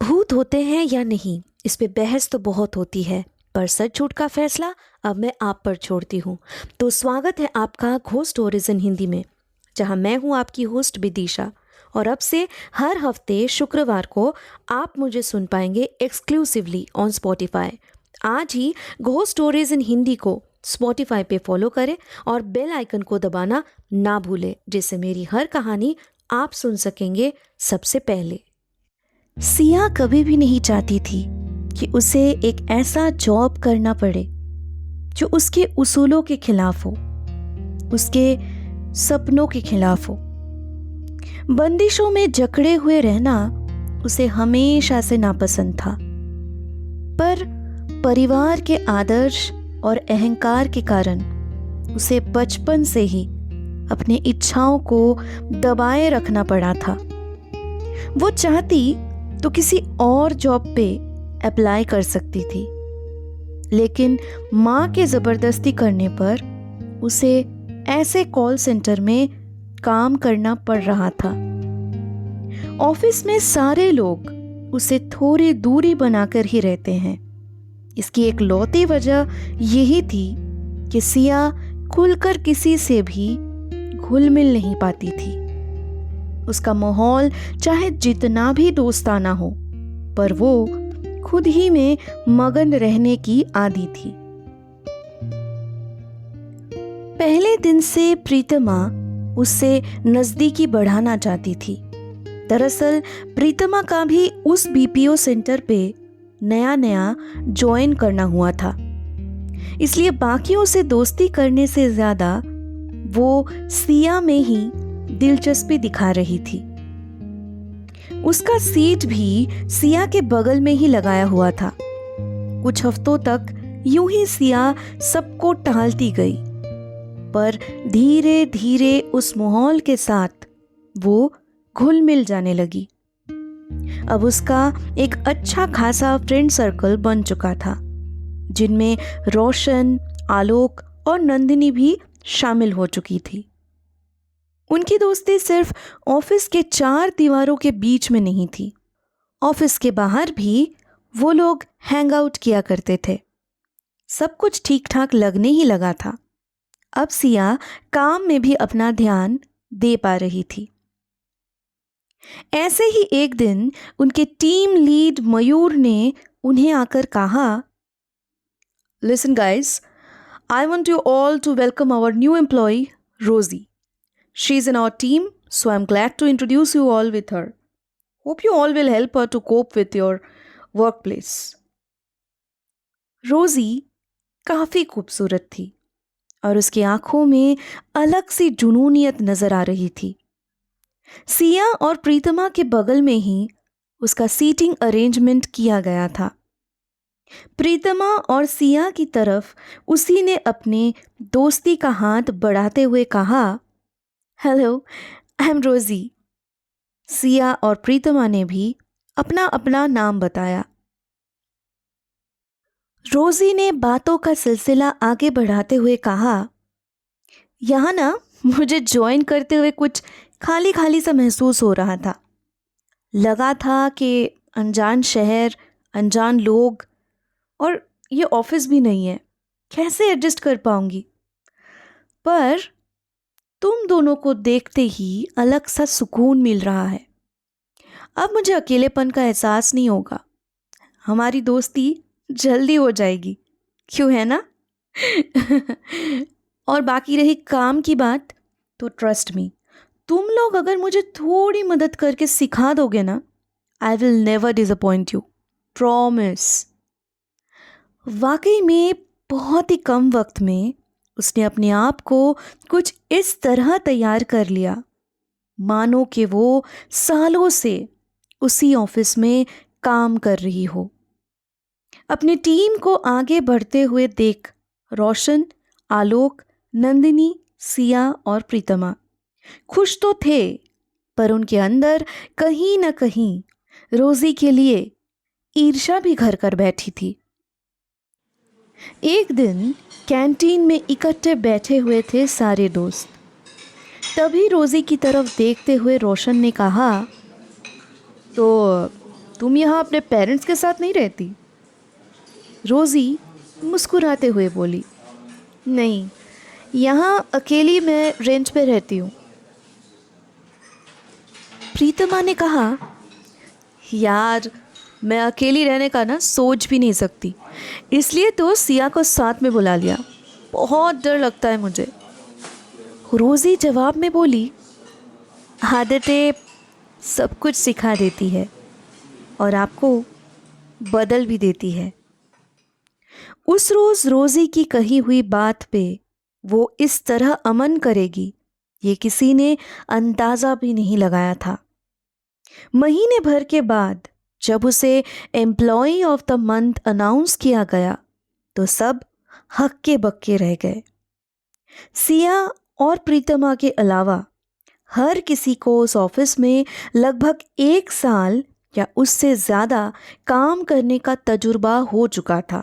भूत होते हैं या नहीं, इस पे बहस तो बहुत होती है, पर सच झूठ का फैसला अब मैं आप पर छोड़ती हूँ। तो स्वागत है आपका घोस्ट स्टोरीज इन हिंदी में, जहाँ मैं हूँ आपकी होस्ट विदिशा। और अब से हर हफ्ते शुक्रवार को आप मुझे सुन पाएंगे एक्सक्लूसिवली ऑन स्पॉटिफाई। आज ही घोस्ट स्टोरीज इन हिंदी को स्पॉटिफाई पे फॉलो करें और बेल आइकन को दबाना ना भूलें, जिससे मेरी हर कहानी आप सुन सकेंगे सबसे पहले। सिया कभी भी नहीं चाहती थी कि उसे एक ऐसा जॉब करना पड़े जो उसके उसूलों के खिलाफ हो, उसके सपनों के खिलाफ हो। बंदिशों में जकड़े हुए रहना उसे हमेशा से नापसंद था, पर परिवार के आदर्श और अहंकार के कारण उसे बचपन से ही अपनी इच्छाओं को दबाए रखना पड़ा था। वो चाहती तो किसी और जॉब पे अप्लाई कर सकती थी, लेकिन माँ के ज़बरदस्ती करने पर उसे ऐसे कॉल सेंटर में काम करना पड़ रहा था। ऑफिस में सारे लोग उसे थोड़ी दूरी बनाकर ही रहते हैं। इसकी एक लौती वजह यही थी कि सिया खुलकर किसी से भी घुल मिल नहीं पाती थी। उसका माहौल चाहे जितना भी दोस्ताना हो, पर वो खुद ही में मगन रहने की आदी थी। पहले दिन से प्रीतमा उससे नजदीकी बढ़ाना चाहती थी। दरअसल प्रीतमा का भी उस बीपीओ सेंटर पे नया नया ज्वाइन करना हुआ था, इसलिए बाकियों से दोस्ती करने से ज्यादा वो सिया में ही दिलचस्पी दिखा रही थी। उसका सीट भी सिया के बगल में ही लगाया हुआ था। कुछ हफ्तों तक यूं ही सिया सबको टालती गई, पर धीरे धीरे उस माहौल के साथ वो घुल मिल जाने लगी। अब उसका एक अच्छा खासा फ्रेंड सर्कल बन चुका था, जिनमें रोशन, आलोक और नंदिनी भी शामिल हो चुकी थी। उनकी दोस्ती सिर्फ ऑफिस के 4 दीवारों के बीच में नहीं थी, ऑफिस के बाहर भी वो लोग हैंग आउट किया करते थे। सब कुछ ठीक ठाक लगने ही लगा था। अब सिया काम में भी अपना ध्यान दे पा रही थी। ऐसे ही एक दिन उनके टीम लीड मयूर ने उन्हें आकर कहा, listen guys, I want you all to welcome our new employee, Rosie. She's in our team, so I'm glad to introduce you all with her. Hope you all will help her to cope with your workplace. रोजी काफी खूबसूरत थी और उसकी आंखों में अलग सी जुनूनियत नजर आ रही थी। सिया और प्रीतमा के बगल में ही उसका सीटिंग अरेंजमेंट किया गया था। प्रीतमा और सिया की तरफ उसी ने अपने दोस्ती का हाथ बढ़ाते हुए कहा, हेलो, आई एम रोजी। सिया और प्रीतमा ने भी अपना अपना नाम बताया। रोजी ने बातों का सिलसिला आगे बढ़ाते हुए कहा, यहाँ ना मुझे ज्वाइन करते हुए कुछ खाली खाली सा महसूस हो रहा था। लगा था कि अनजान शहर, अनजान लोग, और ये ऑफिस भी नहीं है, कैसे एडजस्ट कर पाऊंगी। पर तुम दोनों को देखते ही अलग सा सुकून मिल रहा है। अब मुझे अकेलेपन का एहसास नहीं होगा। हमारी दोस्ती जल्दी हो जाएगी, क्यों है ना? और बाकी रही काम की बात, तो ट्रस्ट मी, तुम लोग अगर मुझे थोड़ी मदद करके सिखा दोगे ना, I will never disappoint you, promise. वाकई में बहुत ही कम वक्त में उसने अपने आप को कुछ इस तरह तैयार कर लिया मानो कि वो सालों से उसी ऑफिस में काम कर रही हो। अपनी टीम को आगे बढ़ते हुए देख रोशन, आलोक, नंदिनी, सिया और प्रीतमा खुश तो थे, पर उनके अंदर कहीं ना कहीं रोजी के लिए ईर्ष्या भी घर कर बैठी थी। एक दिन कैंटीन में इकट्ठे बैठे हुए थे सारे दोस्त। तभी रोजी की तरफ देखते हुए रोशन ने कहा, तो तुम यहाँ अपने पेरेंट्स के साथ नहीं रहती? रोज़ी मुस्कुराते हुए बोली, नहीं, यहाँ अकेली मैं रेंट पे रहती हूँ। प्रीतमा ने कहा, यार मैं अकेली रहने का ना सोच भी नहीं सकती, इसलिए तो सिया को साथ में बुला लिया। बहुत डर लगता है मुझे। रोज़ी जवाब में बोली, आदतें सब कुछ सिखा देती है और आपको बदल भी देती है। उस रोज़ रोज़ी की कही हुई बात पे वो इस तरह अमन करेगी, ये किसी ने अंदाज़ा भी नहीं लगाया था। महीने भर के बाद जब उसे employee of the month announce किया गया तो सब हक्के बक्के रह गए। सिया और प्रीतमा के अलावा हर किसी को उस ऑफिस में लगभग 1 साल या उससे ज़्यादा काम करने का तजुर्बा हो चुका था।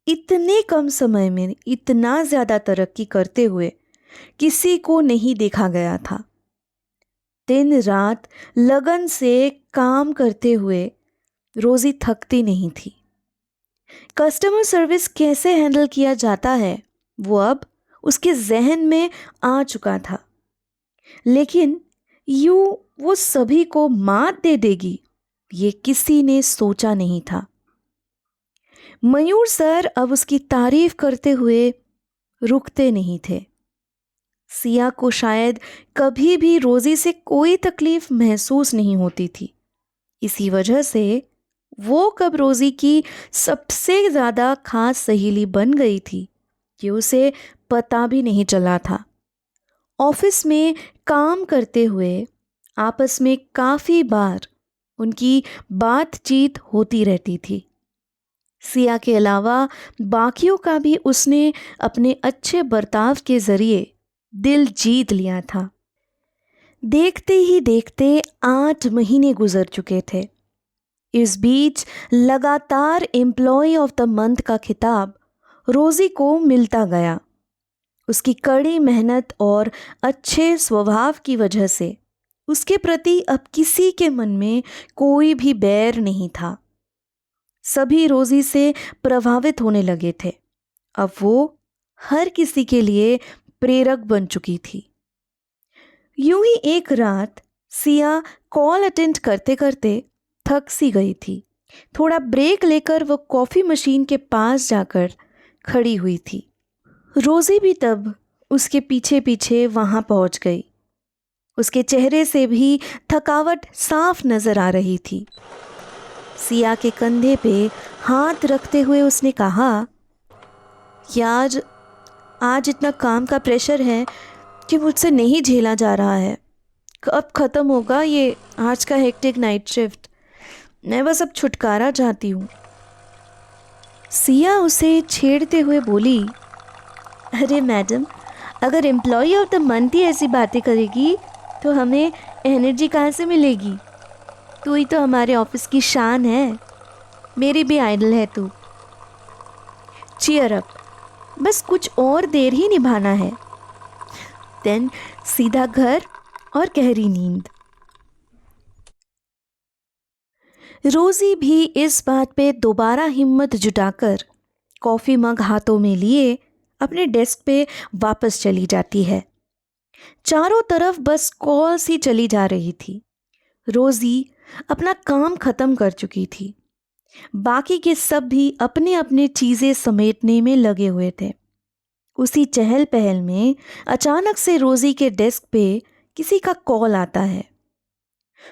इतने कम समय में इतना ज़्यादा तरक्की करते हुए किसी को नहीं देखा गया था। दिन रात लगन से काम करते हुए रोज़ी थकती नहीं थी। कस्टमर सर्विस कैसे हैंडल किया जाता है वो अब उसके जहन में आ चुका था, लेकिन यूं वो सभी को मात दे देगी ये किसी ने सोचा नहीं था। मयूर सर अब उसकी तारीफ करते हुए रुकते नहीं थे। सिया को शायद कभी भी रोज़ी से कोई तकलीफ महसूस नहीं होती थी। इसी वजह से वो कब रोज़ी की सबसे ज़्यादा खास सहेली बन गई थी कि उसे पता भी नहीं चला था। ऑफिस में काम करते हुए आपस में काफ़ी बार उनकी बातचीत होती रहती थी। सिया के अलावा बाकियों का भी उसने अपने अच्छे बर्ताव के ज़रिए दिल जीत लिया था। देखते ही देखते 8 महीने गुजर चुके थे। इस बीच लगातार एम्प्लॉय ऑफ द मंथ का खिताब रोज़ी को मिलता गया। उसकी कड़ी मेहनत और अच्छे स्वभाव की वजह से उसके प्रति अब किसी के मन में कोई भी बैर नहीं था। सभी रोज़ी से प्रभावित होने लगे थे। अब वो हर किसी के लिए प्रेरक बन चुकी थी। यूं ही एक रात सिया कॉल अटेंड करते करते थक सी गई थी। थोड़ा ब्रेक लेकर वो कॉफ़ी मशीन के पास जाकर खड़ी हुई थी। रोज़ी भी तब उसके पीछे पीछे वहाँ पहुँच गई। उसके चेहरे से भी थकावट साफ नज़र आ रही थी। सिया के कंधे पे हाथ रखते हुए उसने कहा, यार आज इतना काम का प्रेशर है कि मुझसे नहीं झेला जा रहा है। कब ख़त्म होगा ये आज का हेक्टिक नाइट शिफ्ट? मैं बस अब छुटकारा चाहती हूँ। सिया उसे छेड़ते हुए बोली, अरे मैडम, अगर एम्प्लॉय ऑफ द मंथ ही ऐसी बातें करेगी तो हमें एनर्जी कहाँ से मिलेगी? तू ही तो हमारे ऑफिस की शान है। मेरी भी आइडल है तू। चीयर अप, बस कुछ और देर ही निभाना है, देन सीधा घर और गहरी नींद। रोज़ी भी इस बात पे दोबारा हिम्मत जुटाकर कॉफ़ी मग हाथों में लिए अपने डेस्क पे वापस चली जाती है। चारों तरफ बस कॉल्स ही चली जा रही थी। रोज़ी अपना काम ख़त्म कर चुकी थी। बाकी के सब भी अपने अपने चीज़ें समेटने में लगे हुए थे। उसी चहल पहल में अचानक से रोज़ी के डेस्क पे किसी का कॉल आता है।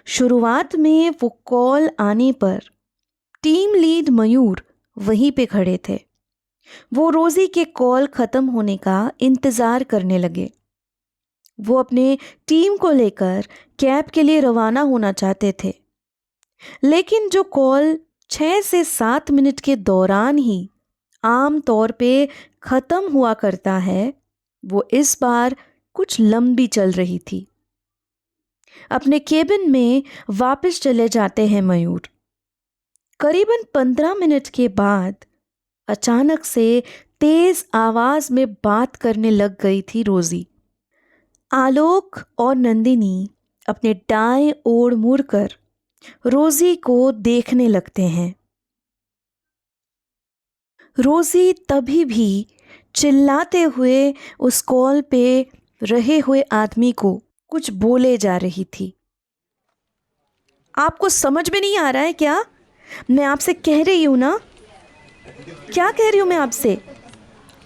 शुरुआत में वो कॉल आने पर टीम लीड मयूर वहीं पे खड़े थे। वो रोज़ी के कॉल ख़त्म होने का इंतज़ार करने लगे। वो अपने टीम को लेकर कैब के लिए रवाना होना चाहते थे, लेकिन जो कॉल 6 से 7 मिनट के दौरान ही आम तौर पे ख़त्म हुआ करता है, वो इस बार कुछ लंबी चल रही थी। अपने केबिन में वापस चले जाते हैं मयूर। करीबन 15 मिनट के बाद अचानक से तेज आवाज में बात करने लग गई थी रोज़ी। आलोक और नंदिनी अपने दाएं ओर मुड़कर रोजी को देखने लगते हैं। रोजी तभी भी चिल्लाते हुए उस कॉल पे रहे हुए आदमी को कुछ बोले जा रही थी। आपको समझ में नहीं आ रहा है क्या? मैं आपसे कह रही हूँ ना। क्या कह रही हूँ मैं आपसे?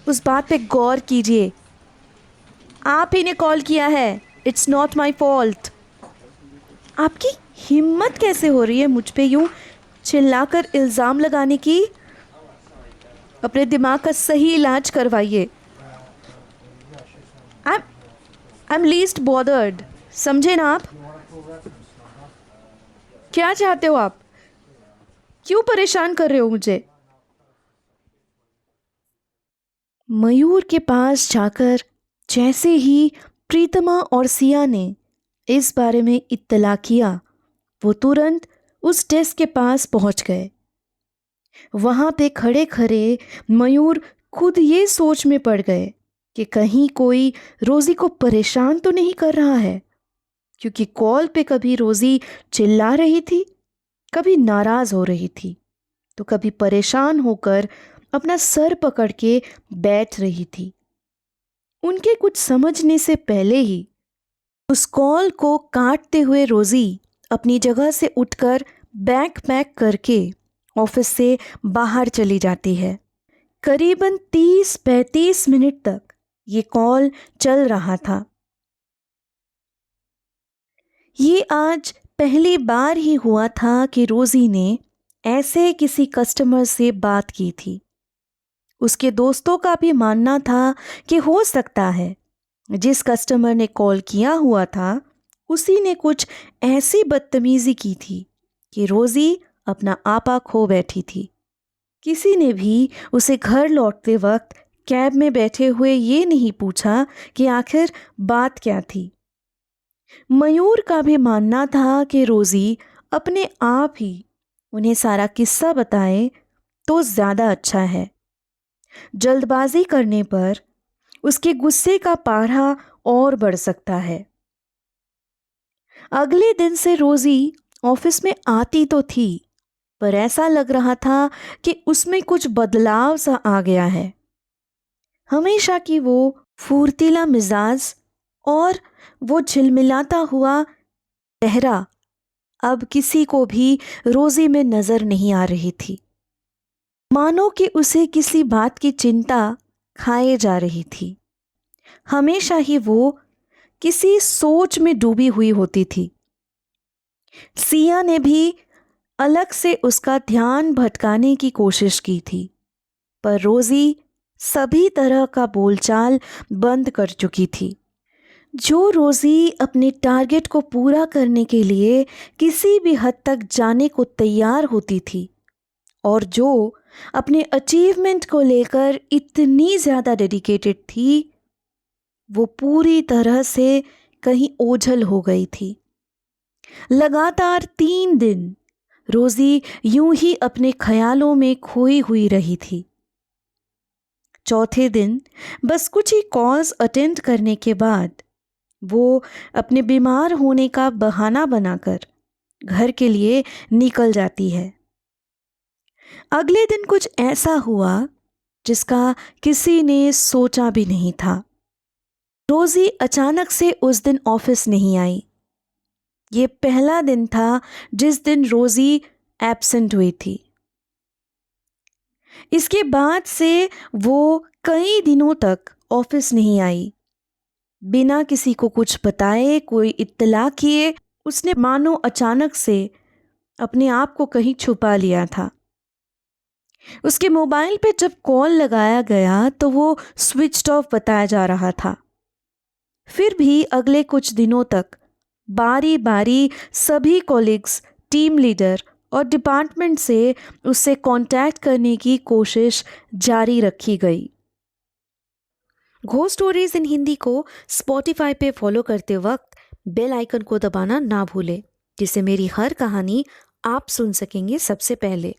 उस बात पे गौर कीजिए। आप ही ने कॉल किया है। It's not my fault. आपकी हिम्मत कैसे हो रही है मुझ पे यूं चिल्लाकर इल्ज़ाम लगाने की? अपने दिमाग का सही इलाज करवाइए। I am least bothered. समझे ना आप? क्या चाहते हो आप? क्यों परेशान कर रहे हो मुझे? मयूर के पास जाकर जैसे ही प्रीतमा और सिया ने इस बारे में इत्तला किया, वो तुरंत उस डेस्क के पास पहुंच गए। वहां पे खड़े खड़े मयूर खुद ये सोच में पड़ गए कि कहीं कोई रोजी को परेशान तो नहीं कर रहा है, क्योंकि कॉल पे कभी रोजी चिल्ला रही थी, कभी नाराज हो रही थी, तो कभी परेशान होकर अपना सर पकड़ के बैठ रही थी। उनके कुछ समझने से पहले ही उस कॉल को काटते हुए रोजी अपनी जगह से उठकर बैग पैक करके ऑफिस से बाहर चली जाती है। करीबन 30-35 मिनट तक ये कॉल चल रहा था। ये आज पहली बार ही हुआ था कि रोजी ने ऐसे किसी कस्टमर से बात की थी। उसके दोस्तों का भी मानना था कि हो सकता है जिस कस्टमर ने कॉल किया हुआ था उसी ने कुछ ऐसी बदतमीजी की थी कि रोजी अपना आपा खो बैठी थी। किसी ने भी उसे घर लौटते वक्त कैब में बैठे हुए ये नहीं पूछा कि आखिर बात क्या थी। मयूर का भी मानना था कि रोजी अपने आप ही उन्हें सारा किस्सा बताए तो ज़्यादा अच्छा है। जल्दबाजी करने पर उसके गुस्से का पारा और बढ़ सकता है। अगले दिन से रोजी ऑफिस में आती तो थी, पर ऐसा लग रहा था कि उसमें कुछ बदलाव सा आ गया है। हमेशा की वो फुर्तीला मिजाज और वो झिलमिलाता हुआ चेहरा अब किसी को भी रोजी में नजर नहीं आ रही थी। मानो कि उसे किसी बात की चिंता खाए जा रही थी। हमेशा ही वो किसी सोच में डूबी हुई होती थी। सिया ने भी अलग से उसका ध्यान भटकाने की कोशिश की थी, पर रोजी सभी तरह का बोलचाल बंद कर चुकी थी। जो रोजी अपने टारगेट को पूरा करने के लिए किसी भी हद तक जाने को तैयार होती थी और जो अपने अचीवमेंट को लेकर इतनी ज़्यादा डेडिकेटेड थी, वो पूरी तरह से कहीं ओझल हो गई थी। लगातार 3 दिन रोजी यूं ही अपने ख्यालों में खोई हुई रही थी। चौथे दिन बस कुछ ही कॉल्स अटेंड करने के बाद वो अपने बीमार होने का बहाना बनाकर घर के लिए निकल जाती है। अगले दिन कुछ ऐसा हुआ जिसका किसी ने सोचा भी नहीं था। रोजी अचानक से उस दिन ऑफिस नहीं आई। ये पहला दिन था जिस दिन रोजी एब्सेंट हुई थी। इसके बाद से वो कई दिनों तक ऑफिस नहीं आई। बिना किसी को कुछ बताए, कोई इत्तला किए, उसने मानो अचानक से अपने आप को कहीं छुपा लिया था। उसके मोबाइल पे जब कॉल लगाया गया तो वो स्विच्ड ऑफ बताया जा रहा था। फिर भी अगले कुछ दिनों तक बारी बारी सभी कॉलीग्स, टीम लीडर और डिपार्टमेंट से उससे कांटेक्ट करने की कोशिश जारी रखी गई। घोस्ट स्टोरीज इन हिंदी को स्पॉटिफाई पे फॉलो करते वक्त बेल आइकन को दबाना ना भूलें, जिससे मेरी हर कहानी आप सुन सकेंगे सबसे पहले।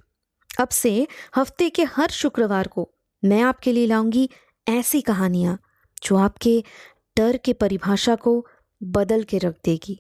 अब से हफ्ते के हर शुक्रवार को मैं आपके लिए लाऊंगी ऐसी कहानियाँ जो आपके डर के परिभाषा को बदल के रख देगी।